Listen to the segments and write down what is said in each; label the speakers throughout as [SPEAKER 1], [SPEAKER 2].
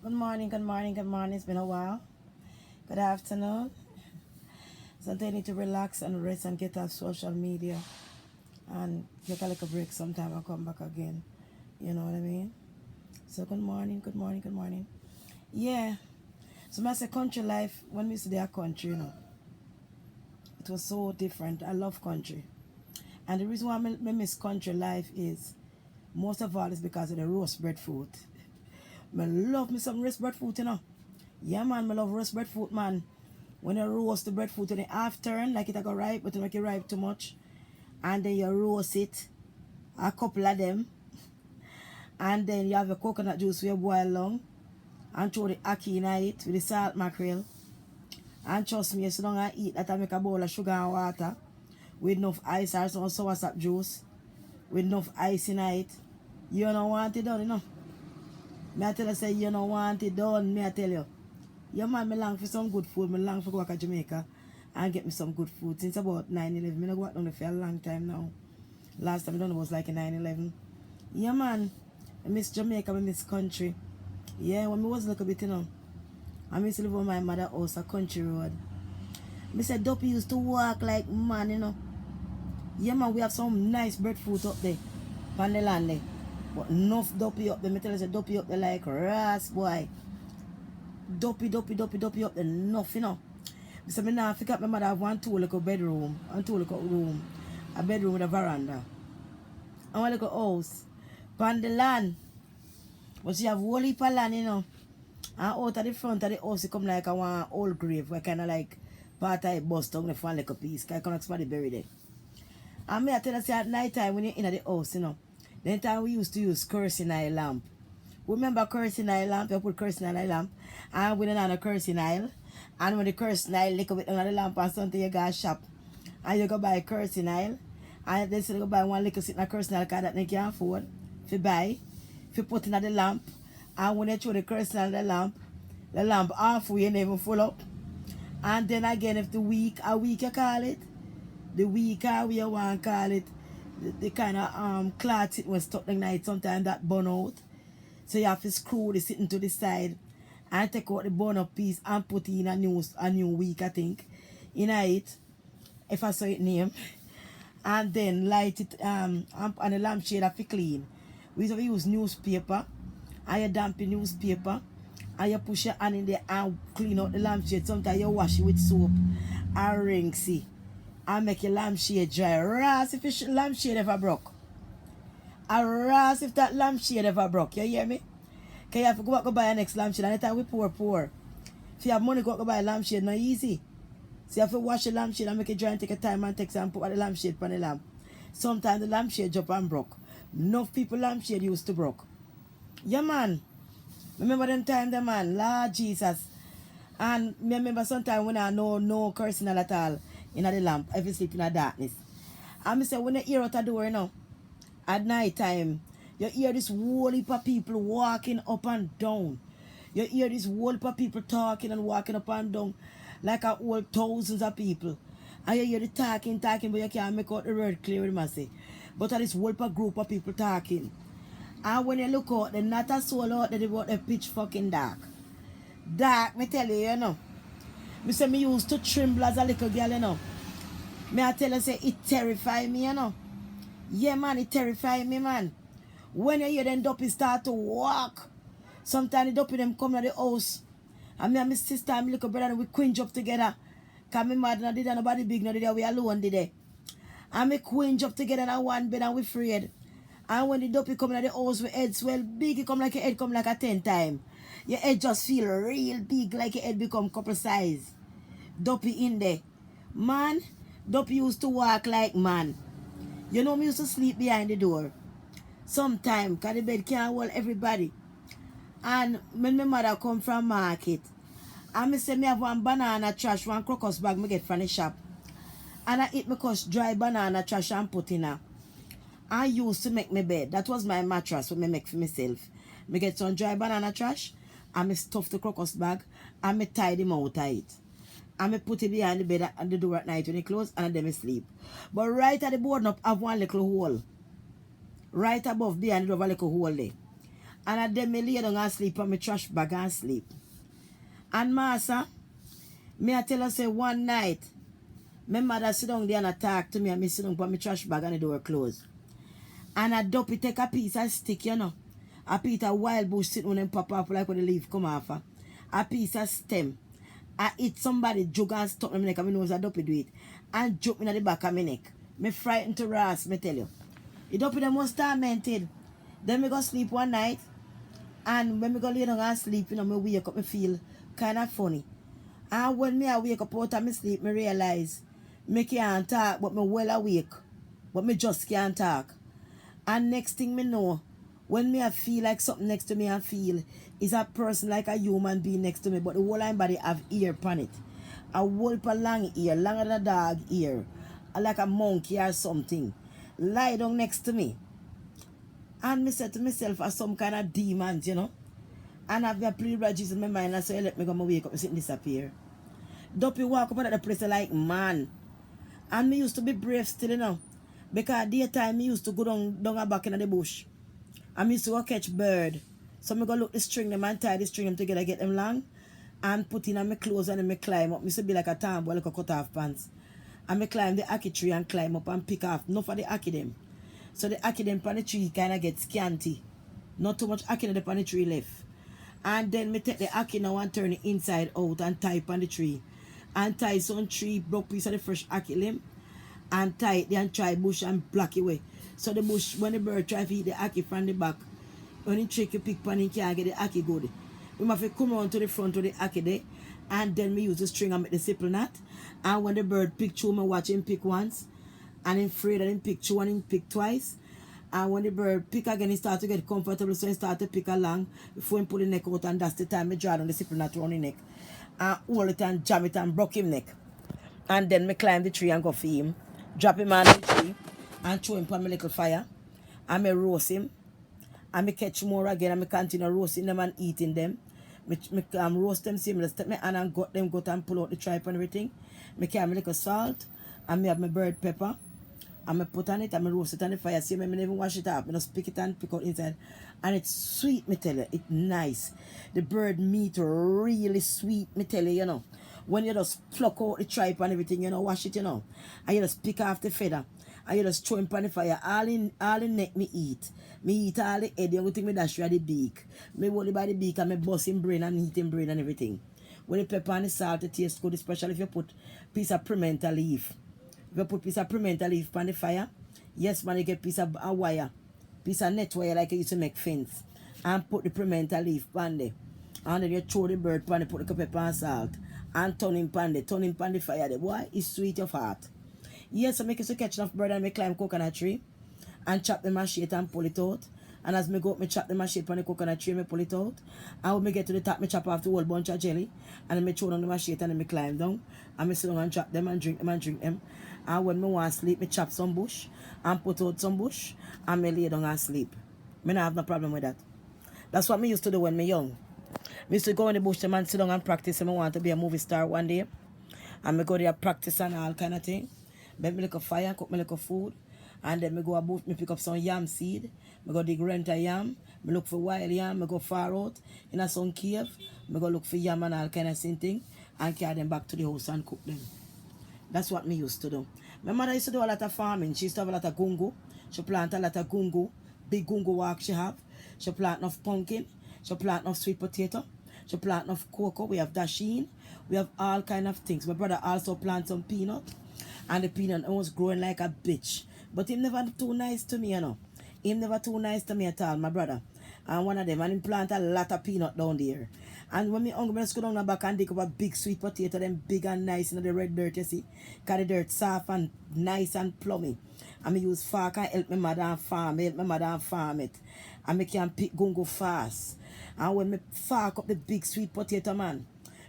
[SPEAKER 1] Good morning, good morning, good morning. It's been a while. Good afternoon. Sometimes I need to relax and rest and get off social media and take a little break sometime and come back again. You know what I mean? So good morning, good morning, good morning. Yeah. So my say country life, when we used to their country, it was so different. I love country. And the reason why I miss country life is most of all is because of the roast breadfruit. I love me some roast breadfruit. Yeah, man, I love roast breadfruit, man. When you roast the breadfruit in the half turn, like it go ripe, but you make it ripe too much. And then you roast it, a couple of them. And then you have your coconut juice where you boil long. And throw the ackee in it with the salt mackerel. And trust me, you sit down and eat that, I make a bowl of sugar and water. With enough ice or some soursop juice. With enough ice in it. You don't want it done. Me I tell you, say you don't want it done, me I tell you. Yeah, man, me long for some good food. Me long for go back to Jamaica and get me some good food. Since about 9/11, me not go back down there for a long time now. Last time I done was like a 9/11. Yeah, man, I miss Jamaica, I miss country. Yeah, when me was a little bit. I used to live on my mother's house, a country road. Me said Duppy used to walk like man. Yeah, man, we have some nice breadfruit up there, on the land there. But enough Duppy up there. Me tell you, say Duppy up there like ras, boy. Duppy up there, enough. So me now forget my mother have two little bedroom and two little room. A bedroom with a veranda. And one little house. On the land. But she have whole heap of land. And out of the front of the house it come like a one old grave where kinda like part of it bust down the front like a piece. Cause I cannot somebody buried there. And me I tell you say at night time when you're in the house. Then time we used to use kerosene oil lamp. Remember kerosene oil lamp? You put kerosene oil lamp. And we don't have a kerosene oil. And when the kerosene oil lick up it under the lamp or something, you go to shop. And you go buy kerosene oil. And then you go buy one little sitting a kerosene oil because that you can't afford. If you buy, if you put in the lamp. And when you throw the kerosene oil in the lamp halfway and even full up. And then again, if a week you call it, the week how you want to call it, the kind of cloth it was stuck the night, sometimes that burn out. So you have to screw the sitting to the side and take out the bone up piece and put in a new week, I think. In it, if I saw it name. And then light it and the lampshade have to clean. We used to use newspaper and you damp the newspaper and you push your hand in there and clean out the lampshade. Sometimes you wash it with soap and rinse it and make your lampshade dry. Ras if your lampshade ever broke. A ras if that lampshade ever broke. You hear me? Because you have to go back and buy a next lampshade. And the time we poor. If you have money, go back and buy a lampshade. Not easy. So you have to wash the lampshade and make it dry and take a time and take some put the lampshade on the lamp. Sometimes the lampshade drop and broke. Enough people lampshade used to broke. Yeah, man. Remember them time, the man. Lord Jesus. And me remember sometime when I know no cursing at all in the lamp. If you sleep in the darkness. And I say when you hear out the door, at night time, you hear this whole heap of people walking up and down. You hear this whole heap of people talking and walking up and down like a whole thousands of people. And you hear the talking, but you can't make out the word clear, say. But this whole heap of group of people talking. And when you look out, there's not a soul out there about the pitch fucking dark. Dark, me tell you. Me say me used to tremble as a little girl. Me I tell you, say it terrify me. Yeah, man, it terrify me, man. When you hear them duppy start to walk, sometimes the duppy them come to the house. And me and my sister and my little brother, we quinge up together. Because my mother not did nobody big, no did we alone did they. And we quinge up together in one bed and we afraid. And when the duppy come to the house, we head swell big, it come like your head come like a 10 time. Your head just feel real big, like your head become couple size. Duppy in there. Man, duppy used to walk like man. Me used to sleep behind the door. Sometimes, because the bed can't hold everybody. And when my mother come from market, and me say me have one banana trash, one crocus bag me get from the shop. And I eat me cause dry banana trash and put in her. I used to make my bed. That was my mattress when I make for myself. Me get some dry banana trash, and me stuff the crocus bag, and me tie them out of it. And me put it behind the bed and the door at night when it close, and then me sleep. But right at the board up have one little hole. Right above behind the door have a little hole there. And I then me lay down and sleep on my trash bag and sleep. And master, me I tell her say one night, my mother sit down there and talk to me and me sit down on my trash bag and the door closed. And I dopey take a piece of stick, you know. A piece of wild bush sitting on them pop up like when the leaf come off. A piece of stem. I hit somebody jug and stuck in my neck and my nose a dopey do it. And jump in the back of my neck. Me frightened to ras, me tell you. The dopey them was tormented. Then me go sleep one night. And when me go lay down and sleep, you know, me wake up, me feel kind of funny. And when me I wake up out of my sleep, me realize me can't talk, but me well awake. But me just can't talk. And next thing me know, when me I feel like something next to me I feel is a person like a human being next to me, but the whole of my body have ear upon it. A wolf a long ear, longer than a dog ear, like a monkey or something. Lie down next to me. And me said to myself, as some kind of demons, you know. And I've got plead by Jesus in my mind, and so let me go and wake up and sit and disappear. Dopey walk up at the place like, man. And me used to be brave still, you know. Because daytime me used to go down a back in the bush. I used to go catch bird. So me go look the string them and tie the string them together, get them long. And put in on my clothes and then me climb up. Me used to be like a tomboy, like a cut off pants. And me climb the ackee tree and climb up and pick off. Enough of the ackee them. So the ackee them on the tree kind of get scanty. Not too much ackee on the tree left. And then me take the ackee now and turn it inside out and tie it on the tree. And tie some tree, broke piece of the fresh ackee limb. And tie it there and try bush and block it away. So the bush, when the bird try to eat the ackee from the back, when he trick you pick pan, he can't get the ackee good. We have to come on to the front of the ackee there, and then me use the string and make the simple knot. And when the bird pick two, me watch him pick once, and him afraid that him pick two and him pick twice. And when the bird pick again, he start to get comfortable, so he start to pick along before he pull the neck out, and that's the time me draw down the simple knot around the neck. And hold it and jam it and broke him neck. And then me climb the tree and go for him. Drop him on the tree and throw him on my little fire. And me roast him. And me catch more again and me continue roasting them and eating them. Me roast them seamless. Take my hand and gut them gut and pull out the tripe and everything. Me carry my little salt. And me have my bird pepper. And me put on it and me roast it on the fire. See me never wash it up. Me just pick it and pick out inside. And it's sweet, me tell you. It's nice. The bird meat really sweet, me tell you, you know. When you just pluck out the tripe and everything, you know, wash it, you know. And you just pick off the feather. And you just throw him on the fire. All in neck me eat. Me eat all the head. The only thing me dash you the beak. Me hold it by the beak and me bust him brain and eat him brain and everything. When the pepper and the salt, it tastes good, especially if you put piece of pimento leaf. If you put piece of pimento leaf on the fire, yes man, you get piece of a wire. Piece of net wire like you used to make fence. And put the pimento leaf on there. And then you throw the bird pan, put the pepper and salt. And turn him pan the fire there. Boy, it's sweet of heart. Yes, I make it to catch enough bird and me climb coconut tree. And chop the machete and pull it out. And as me go up, me chop the machete on the coconut tree, me pull it out. And when me get to the top, me chop off the whole bunch of jelly. And then me throw down the machete and then me climb down. And me sit down and chop them and drink them and drink them. And when me want to sleep, me chop some bush. And put out some bush. And me lay down and sleep. Me not have no problem with that. That's what me used to do when me young. Me used to go in the bush and sit down and practice. And I want to be a movie star one day. And me go there practice and all kind of thing. Make me little fire, cook me little food. And then me go about, me pick up some yam seed. Me go dig rent a yam. Me look for wild yam. Me go far out in a some cave. Me go look for yam and all kind of thing. And carry them back to the house and cook them. That's what me used to do. My mother used to do a lot of farming. She used to have a lot of gungo. She plant a lot of gungo. Big gungo walk she have. She plant enough pumpkin. She plant enough sweet potato. She plant enough cocoa. We have dasheen. We have all kind of things. My brother also plant some peanut. And the peanut was growing like a bitch. But him never too nice to me, you know. Him never too nice to me at all, my brother. And one of them, and him plant a lot of peanut down there. And when me hungry, I just go down the back and dig up a big sweet potato, them big and nice, you know, the red dirt, you see. Because the dirt soft and nice and plummy. And me use fork and help my mother and farm it. And me can pick gungo fast. And when me fork up the big sweet potato, man,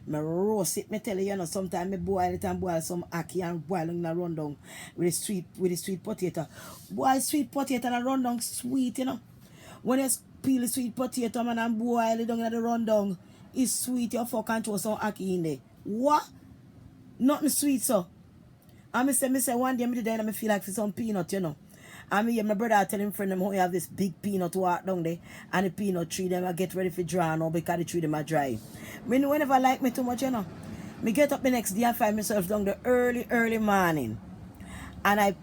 [SPEAKER 1] me roast it, me tell you, you know, sometimes me boil it and boil some ackee and boil it in a rundown with the sweet potato. Boil sweet potato and a rundown sweet, you know. When you peel the sweet potato, man, and boil it down in the rundown, it's sweet, you fuck and throw some ackee in there. What? Nothing sweet, so. And me say one day, me did and I feel like for some peanut, you know. And me, my brother tell him friend them how you have this big peanut walk down there and the peanut tree them I get ready for dry now because the tree them are dry. Me no never like me too much, you know. Me get up the next day and find myself down the early morning. And I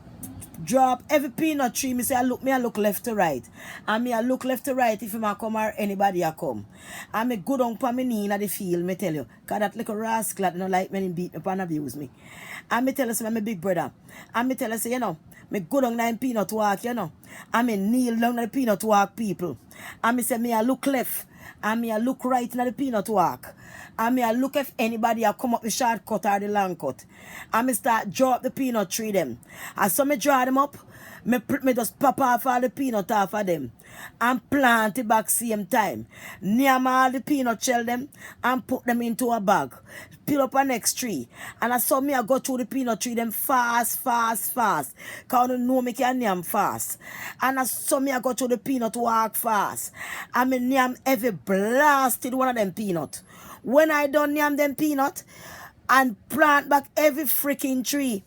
[SPEAKER 1] drop every peanut tree. Me say I look left to right. And me I look left to right if him a come or anybody a come. And me go down on my knee in the field, me tell you. Cause that little rascal don't like me beat me up and abuse me. And me tell us my big brother. And me tell us, you know, me go down in peanut walk, you know. And me kneel down in the peanut walk people. And me say me I look left. And me I look right in the peanut walk. And me I look if anybody a come up the shortcut or the long cut. And me start draw up the peanut tree them. And so me draw them up. Me just pop off all the peanut off of them. And plant it back same time. Name all the peanut shell them. And put them into a bag. Peel up a next tree. And I saw me I go through the peanut tree them fast. Cause you know me can name fast. And I saw me I go through the peanut walk fast. And me name every blasted one of them peanut. When I done name them peanut and plant back every freaking tree.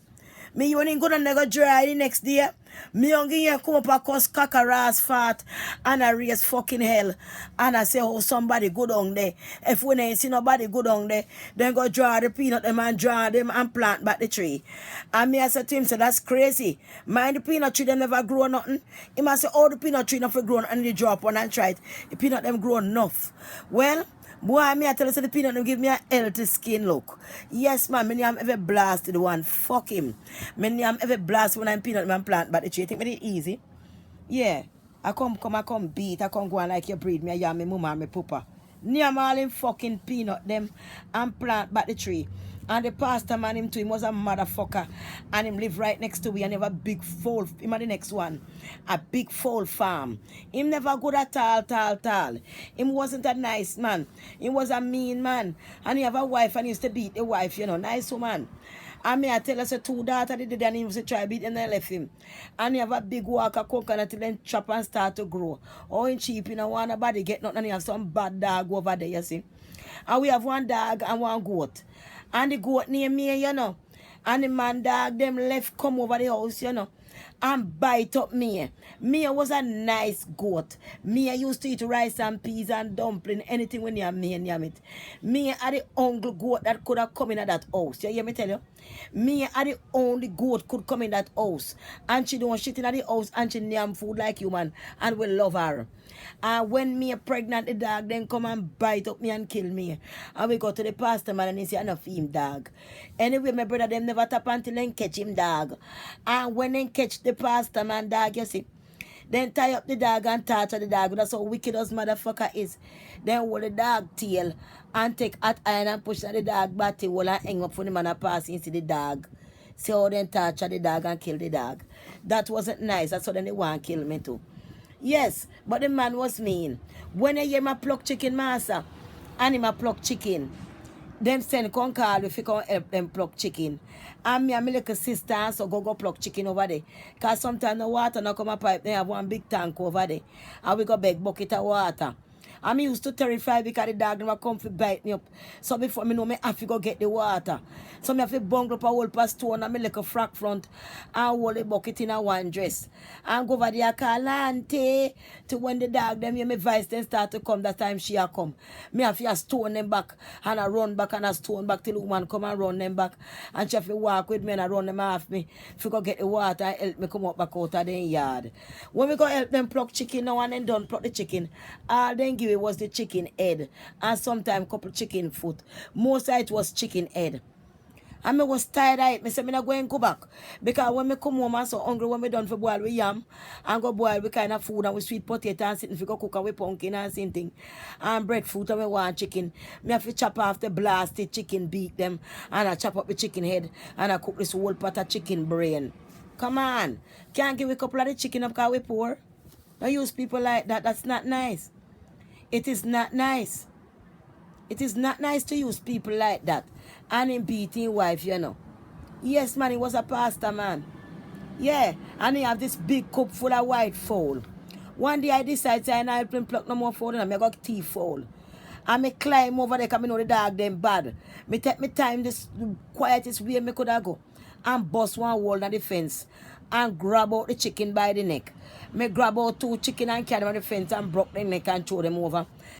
[SPEAKER 1] Me you ain't gonna never dry the next day. Me young here come up a cause cackaras fat and I raise fucking hell. And I say, oh, somebody go down there. If we ain't see nobody go down there, then go draw the peanut them and draw them and plant back the tree. And me I said to him, so that's crazy. Mind the peanut tree them never grow nothing. He must say, oh, the peanut tree never grown and they drop one and try it. The peanut them grow enough. Well, boy, me I tell you, so the peanut them give me a healthy skin look. Yes, man, me am ever blasted one. Fuck him. Me am ever blasted when I'm peanut man plant but the tree. Think me it easy? Yeah. I come beat. I come go and like you breed me. I am me mama and me papa. Name all him fucking peanut them and plant back the tree. And the pastor man him too, him was a motherfucker. And him live right next to me and have a big foal. Him are the next one. A big foal farm. Him never good at all. Him wasn't a nice man. He was a mean man. And he have a wife and he used to beat the wife, you know. Nice woman. And me I tell us 2 daughters did and he used to try beat and they left him. And he have a big walk of coconut till then chop and start to grow. Oh, in cheap, you know, one body get nothing and he have some bad dog over there, you see. And we have one dog and one goat. And the goat named me, you know. And the man dog them left come over the house, you know. And bite up me. Me was a nice goat. Me I used to eat rice and peas and dumpling, anything when you me and yam it. Me are the only goat that could have come in that house. You hear me tell you? Me are the only goat could come in that house. And she don't shit in the house and she name food like human. And we love her. And when me pregnant, the dog then come and bite up me and kill me. And we go to the pastor man and he say, I don't him dog. Anyway, my brother them never tap until they catch him dog. And when they catch the pastor man dog, you see, then tie up the dog and torture the dog. That's how wicked us motherfucker is. Then hold the dog tail and take hot iron and push the dog body hole and hang up for the man and pass into the dog. See how then torture the dog and kill the dog. That wasn't nice. That's how then they want to kill me too. Yes, but the man was mean. When I hear my pluck chicken master, and him a pluck chicken, them send come call if you come help them pluck chicken. And me and my little sister so go pluck chicken over there. Cause sometimes the water no come a pipe, they have one big tank over there. And we go beg bucket of water. And me used to terrify because the dog never come to bite me up. So before me know me have to go get the water. So me have to bungle up a whole past stone and me like a frock front and hold the bucket in a one dress. And go over there call auntie to when the dog them hear me voice then start to come that time she a come. Me have to stone them back and I run back and I stone back till the woman come and run them back. And she have to walk with me and I run them off me. If you go get the water and help me come up back out of the yard. When we go help them pluck chicken now and then done pluck the chicken, all then give it was the chicken head and sometimes couple chicken foot. Most of it was chicken head. And I was tired of it. I said, I'm not going to go back. Because when I come home, I'm so hungry when I done for boil with yam and go boil with kind of food and with sweet potato and sitting for go cook with pumpkin and same thing. And breadfruit and I want chicken. I have to chop off the blasted chicken, beat them, and I chop up the chicken head and I cook this whole pot of chicken brain. Come on. Can't give a couple of the chicken up because we poor. Don't use people like that. That's not nice. It is not nice. It is not nice to use people like that. And him beating wife, you know. Yes, man, he was a pastor, man. Yeah, and he have this big cup full of white fowl. One day I decided I help him pluck no more fowl and I got tea fowl. And me climb over there because I know the dog them bad. Me take me time this quietest way me could have go. And bust one wall on the fence.
[SPEAKER 2] and grab out the chicken by the neck. Me grab out 2 chicken and carry them on the fence and broke the neck and throw them over.